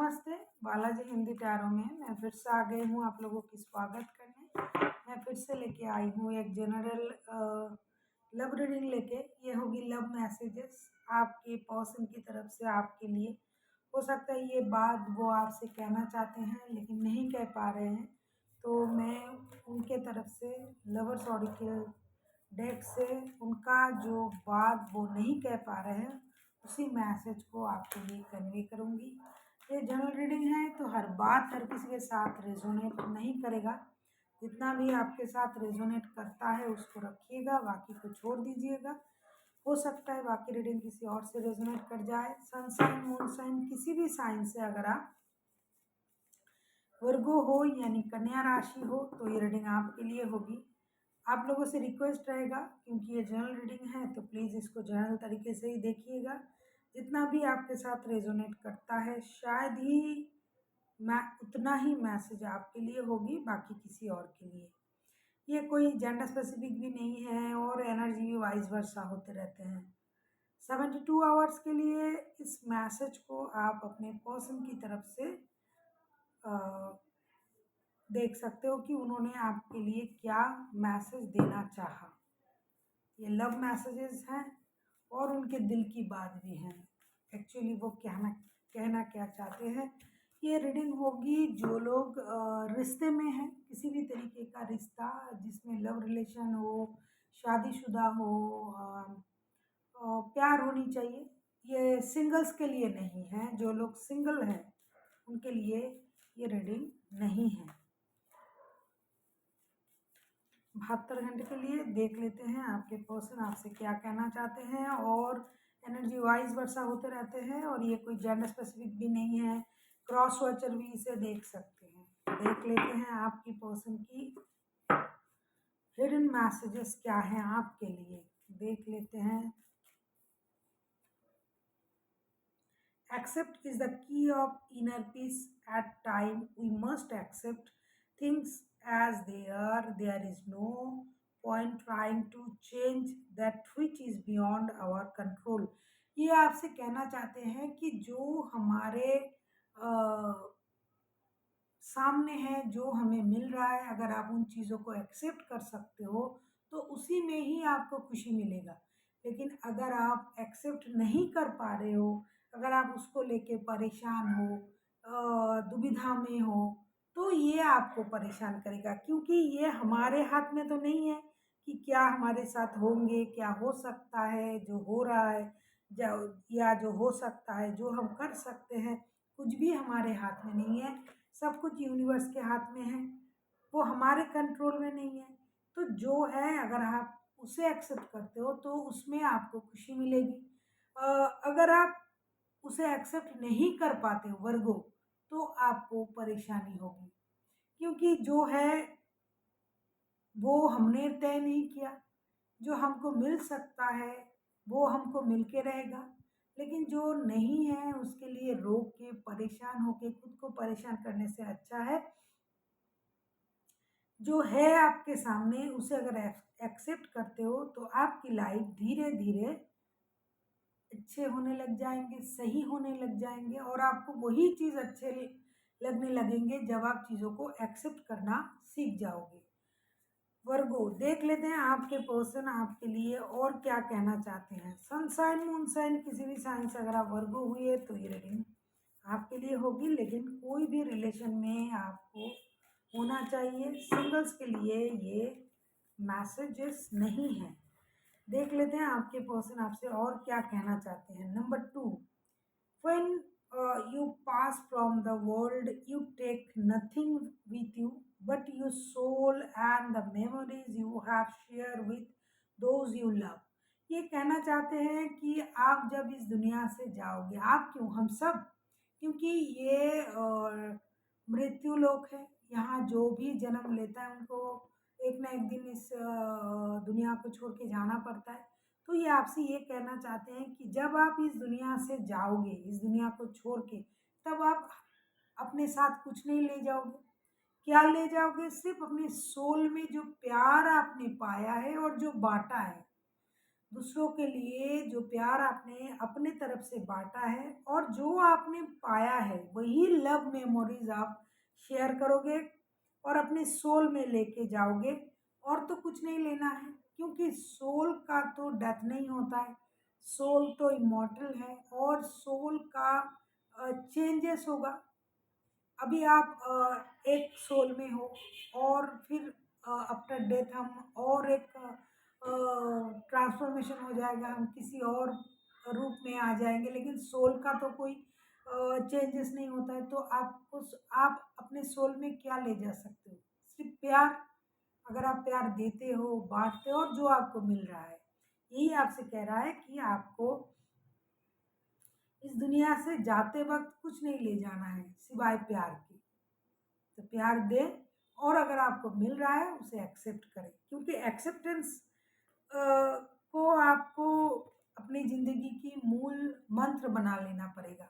नमस्ते, बालाजी हिंदी टैरो में मैं फिर से आ गई हूँ आप लोगों की स्वागत करने। मैं फिर से लेके आई हूँ एक जनरल लव रीडिंग लेके। ये होगी लव मैसेजेस आपके पर्सन की तरफ से आपके लिए। हो सकता है ये बात वो आपसे कहना चाहते हैं लेकिन नहीं कह पा रहे हैं, तो मैं उनके तरफ से लवर्स ऑरिकल डेक से उनका जो बात वो नहीं कह पा रहे हैं उसी मैसेज को आपके लिए कन्वे करूँगी। ये जनरल रीडिंग है तो हर बात हर किसी के साथ रेजोनेट नहीं करेगा। जितना भी आपके साथ रेजोनेट करता है उसको रखिएगा, बाकी को छोड़ दीजिएगा। हो सकता है बाकी रीडिंग किसी और से रेजोनेट कर जाए। सन साइन मून साइन किसी भी साइन से अगर आप वर्गो हो यानी कन्या राशि हो तो ये रीडिंग आपके लिए होगी। आप लोगों से रिक्वेस्ट रहेगा, क्योंकि ये जनरल रीडिंग है तो प्लीज़ इसको जनरल तरीके से ही देखिएगा। जितना भी आपके साथ रेजोनेट करता है शायद ही मैं उतना ही मैसेज आपके लिए होगी, बाकी किसी और के लिए। ये कोई जेंडर स्पेसिफिक भी नहीं है और एनर्जी भी वाइस वर्सा होते रहते हैं। 72 आवर्स के लिए इस मैसेज को आप अपने पर्सन की तरफ से देख सकते हो कि उन्होंने आपके लिए क्या मैसेज देना चाहा। ये लव मैसेजेस हैं और उनके दिल की बात भी है। एक्चुअली वो कहना क्या चाहते हैं। ये रीडिंग होगी जो लोग रिश्ते में हैं, किसी भी तरीके का रिश्ता जिसमें लव रिलेशन हो, शादीशुदा हो, प्यार होनी चाहिए। ये सिंगल्स के लिए नहीं है, जो लोग सिंगल हैं उनके लिए ये रीडिंग नहीं है। 72 घंटे के लिए देख लेते हैं आपके पर्सन आपसे क्या कहना चाहते हैं। और एनर्जी वाइज वर्षा होते रहते हैं और ये कोई जेंडर स्पेसिफिक भी नहीं है, क्रॉस वॉचर भी इसे देख सकते हैं। देख लेते हैं आपकी पर्सन की हिडन मैसेजेस क्या हैं आपके लिए, देख लेते हैं। Accept is the key of inner peace. At time we must accept things as they are. There is no point trying to change that which is beyond our control. ये आपसे कहना चाहते हैं कि जो हमारे सामने है, जो हमें मिल रहा है, अगर आप उन चीज़ों को एक्सेप्ट कर सकते हो तो उसी में ही आपको खुशी मिलेगा। लेकिन अगर आप एक्सेप्ट नहीं कर पा रहे हो, अगर आप उसको लेके परेशान हो, दुविधा में हो, तो ये आपको परेशान करेगा, क्योंकि ये हमारे हाथ में तो नहीं है कि क्या हमारे साथ होंगे, क्या हो सकता है जो हो रहा है, या जो हो सकता है जो हम कर सकते हैं, कुछ भी हमारे हाथ में नहीं है। सब कुछ यूनिवर्स के हाथ में है, वो हमारे कंट्रोल में नहीं है। तो जो है अगर आप उसे एक्सेप्ट करते हो तो उसमें आपको खुशी मिलेगी। अगर आप उसे एक्सेप्ट नहीं कर पाते हो वर्गो, तो आपको परेशानी होगी, क्योंकि जो है वो हमने तय नहीं किया। जो हमको मिल सकता है वो हमको मिल के रहेगा, लेकिन जो नहीं है उसके लिए रोक के परेशान होके खुद को परेशान करने से अच्छा है जो है आपके सामने उसे अगर एक्सेप्ट करते हो तो आपकी लाइफ धीरे धीरे अच्छे होने लग जाएंगे, सही होने लग जाएंगे और आपको वही चीज़ अच्छे लगने लगेंगे जब आप चीज़ों को एक्सेप्ट करना सीख जाओगे। वर्गो देख लेते हैं आपके पर्सन आपके लिए और क्या कहना चाहते हैं। सनसाइन मूनसाइन किसी भी साइन से अगर आप वर्गो हुए तो ये रीडिंग आपके लिए होगी, लेकिन कोई भी रिलेशन में आपको होना चाहिए। सिंगल्स के लिए ये मैसेजेस नहीं है। देख लेते हैं आपके पर्सन आपसे और क्या कहना चाहते हैं। Number 2, when you pass from the world you take nothing with you but your soul and the memories you have shared with those you love। ये कहना चाहते हैं कि आप जब इस दुनिया से जाओगे, आप क्यों, हम सब, क्योंकि ये मृत्यु लोक है। यहाँ जो भी जन्म लेता है उनको एक ना एक दिन इस दुनिया को छोड़ के जाना पड़ता है। तो ये आपसे ये कहना चाहते हैं कि जब आप इस दुनिया से जाओगे, इस दुनिया को छोड़ के, तब आप अपने साथ कुछ नहीं ले जाओगे। क्या ले जाओगे? सिर्फ अपने सोल में जो प्यार आपने पाया है और जो बांटा है, दूसरों के लिए जो प्यार आपने अपने तरफ से बांटा है और जो आपने पाया है वही लव मेमोरीज आप शेयर करोगे और अपने सोल में लेके जाओगे। और तो कुछ नहीं लेना है, क्योंकि सोल का तो डेथ नहीं होता है, सोल तो इमॉर्टल है और सोल का चेंजेस होगा। अभी आप एक सोल में हो और फिर आफ्टर डेथ हम और एक ट्रांसफॉर्मेशन हो जाएगा, हम किसी और रूप में आ जाएंगे, लेकिन सोल का तो कोई चेंजेस नहीं होता है। तो आपको आप अपने सोल में क्या ले जा सकते हो? सिर्फ प्यार। अगर आप प्यार देते हो, बांटते हो और जो आपको मिल रहा है, यही आपसे कह रहा है कि आपको इस दुनिया से जाते वक्त कुछ नहीं ले जाना है सिवाय प्यार के। तो प्यार दें और अगर आपको मिल रहा है उसे एक्सेप्ट करें, क्योंकि एक्सेप्टेंस को आपको अपनी ज़िंदगी की मूल मंत्र बना लेना पड़ेगा।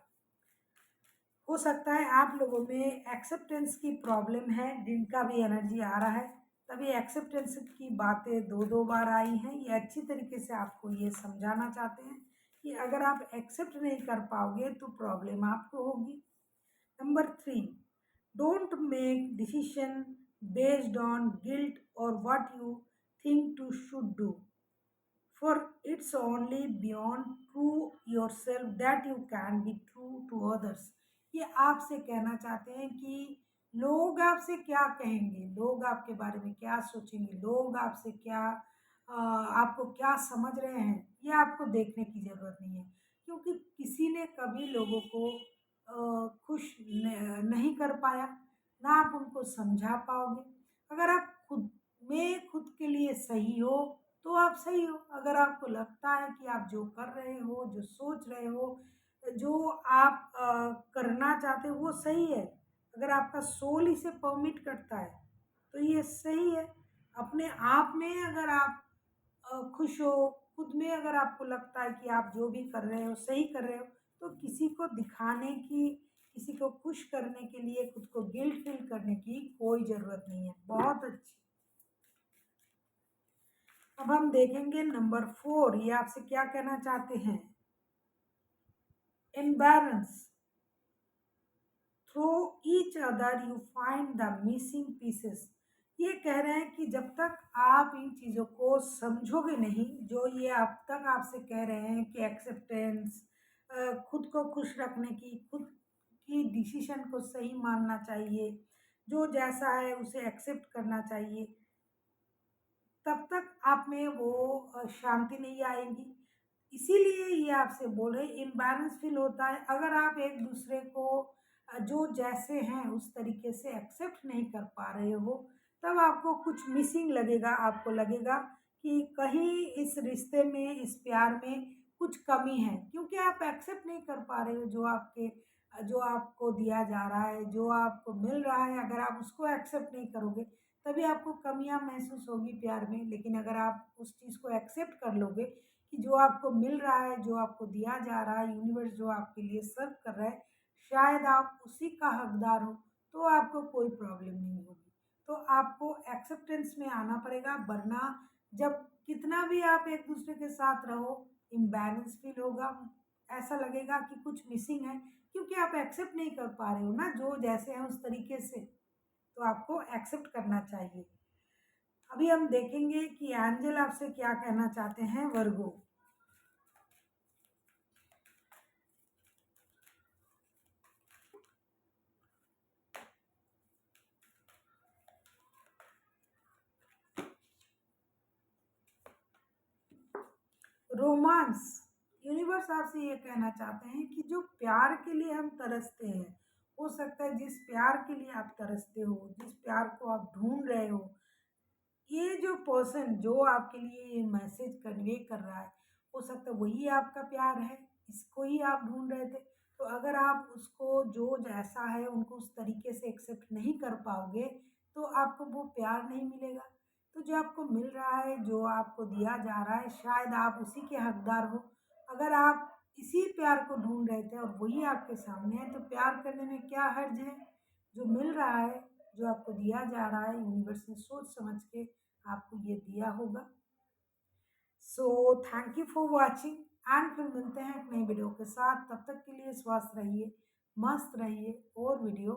हो सकता है आप लोगों में एक्सेप्टेंस की प्रॉब्लम है, जिनका भी एनर्जी आ रहा है, तभी एक्सेप्टेंस की बातें दो दो बार आई हैं। ये अच्छी तरीके से आपको ये समझाना चाहते हैं कि अगर आप एक्सेप्ट नहीं कर पाओगे तो प्रॉब्लम आपको होगी। Number 3, don't make decision based on guilt or what you think you should do, for it's only beyond true yourself that you can be true to others। ये आपसे कहना चाहते हैं कि लोग आपसे क्या कहेंगे, लोग आपके बारे में क्या सोचेंगे, लोग आपसे क्या आपको क्या समझ रहे हैं, ये आपको देखने की ज़रूरत नहीं है। क्योंकि किसी ने कभी लोगों को खुश नहीं कर पाया, ना आप उनको समझा पाओगे। अगर आप खुद के लिए सही हो तो आप सही हो। अगर आपको लगता है कि आप जो कर रहे हो, जो सोच रहे हो, जो आप करना चाहते हो वो सही है, अगर आपका सोल इसे परमिट करता है तो ये सही है। अपने आप में अगर आप खुश हो, खुद में अगर आपको लगता है कि आप जो भी कर रहे हो सही कर रहे हो, तो किसी को दिखाने की, किसी को खुश करने के लिए खुद को गिल्ट फील करने की कोई ज़रूरत नहीं है। बहुत अच्छी। अब हम देखेंगे नंबर 4, ये आपसे क्या कहना चाहते हैं? Imbalance through each other you find the missing pieces. ये कह रहे हैं कि जब तक आप इन चीज़ों को समझोगे नहीं, जो ये अब तक आपसे कह रहे हैं कि एक्सेप्टेंस, खुद को खुश रखने की, खुद की डिसीजन को सही मानना चाहिए, जो जैसा है उसे एक्सेप्ट करना चाहिए, तब तक आप में वो शांति नहीं आएगी। इसीलिए ये आपसे बोल रहे इम्बैलेंस फील होता है। अगर आप एक दूसरे को जो जैसे हैं उस तरीके से एक्सेप्ट नहीं कर पा रहे हो, तब आपको कुछ मिसिंग लगेगा। आपको लगेगा कि कहीं इस रिश्ते में, इस प्यार में कुछ कमी है, क्योंकि आप एक्सेप्ट नहीं कर पा रहे हो जो आपको दिया जा रहा है, जो आपको मिल रहा है। अगर आप उसको एक्सेप्ट नहीं करोगे तभी आपको कमियां महसूस होगी प्यार में। लेकिन अगर आप उस चीज़ को एक्सेप्ट कर लोगे कि जो आपको मिल रहा है, जो आपको दिया जा रहा है, यूनिवर्स जो आपके लिए सर्व कर रहा है, शायद आप उसी का हकदार हो, तो आपको कोई प्रॉब्लम नहीं होगी। तो आपको एक्सेप्टेंस में आना पड़ेगा, वरना जब कितना भी आप एक दूसरे के साथ रहो, इम्बैलेंस फील होगा, ऐसा लगेगा कि कुछ मिसिंग है, क्योंकि आप एक्सेप्ट नहीं कर पा रहे हो ना जो जैसे हैं उस तरीके से। तो आपको एक्सेप्ट करना चाहिए। अभी हम देखेंगे कि एंजल आपसे क्या कहना चाहते हैं वर्गो। रोमांस, यूनिवर्स आपसे ये कहना चाहते हैं कि जो प्यार के लिए हम तरसते हैं, हो सकता है जिस प्यार के लिए आप तरसते हो, जिस प्यार को आप ढूंढ रहे हो, ये जो पर्सन जो आपके लिए ये मैसेज कन्वे कर रहा है, हो सकता है वही आपका प्यार है, इसको ही आप ढूंढ रहे थे। तो अगर आप उसको जो जैसा है उनको उस तरीके से एक्सेप्ट नहीं कर पाओगे, तो आपको वो प्यार नहीं मिलेगा। तो जो आपको मिल रहा है, जो आपको दिया जा रहा है, शायद आप उसी के हकदार हो। अगर आप इसी प्यार को ढूंढ रहे थे और वही आपके सामने है, तो प्यार करने में क्या हर्ज है? जो मिल रहा है, जो आपको दिया जा रहा है, यूनिवर्स ने सोच समझ के आपको ये दिया होगा। So thank you for watching and फिर मिलते हैं एक नई वीडियो के साथ। तब तक के लिए स्वस्थ रहिए, मस्त रहिए और वीडियो